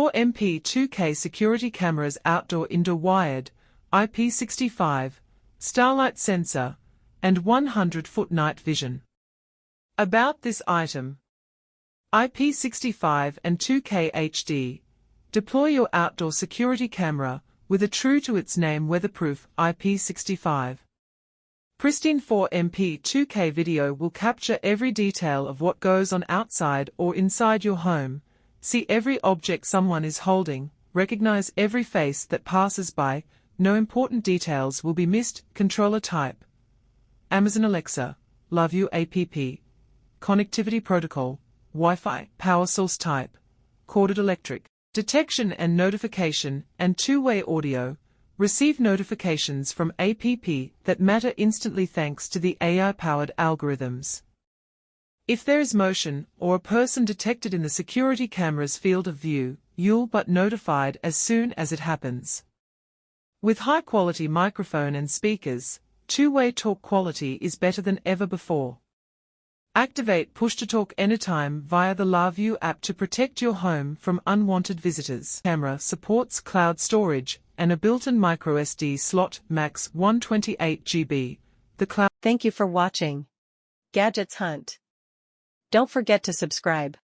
4MP 2K security cameras, outdoor indoor wired, IP65, Starlight sensor, and 100-foot night vision. About this item: IP65 and 2K HD. Deploy your outdoor security camera with a true to its name weatherproof IP65. Pristine 4MP 2K video will capture every detail of what goes on outside or inside your home. See every object someone is holding, recognize every face that passes by, no important details will be missed. Controller type: Amazon Alexa, LaView app, connectivity protocol, Wi-Fi. Power source type: corded electric. Detection and notification and two-way audio. Receive notifications from app that matter instantly thanks to the AI-powered algorithms. If there is motion or a person detected in the security camera's field of view, you'll be notified as soon as it happens. With high-quality microphone and speakers, two-way talk quality is better than ever before. Activate push-to-talk anytime via the LaView app to protect your home from unwanted visitors. Camera supports cloud storage and a built-in microSD slot, max 128 GB. The cloud. Thank you for watching Gadgets Hunt. Don't forget to subscribe.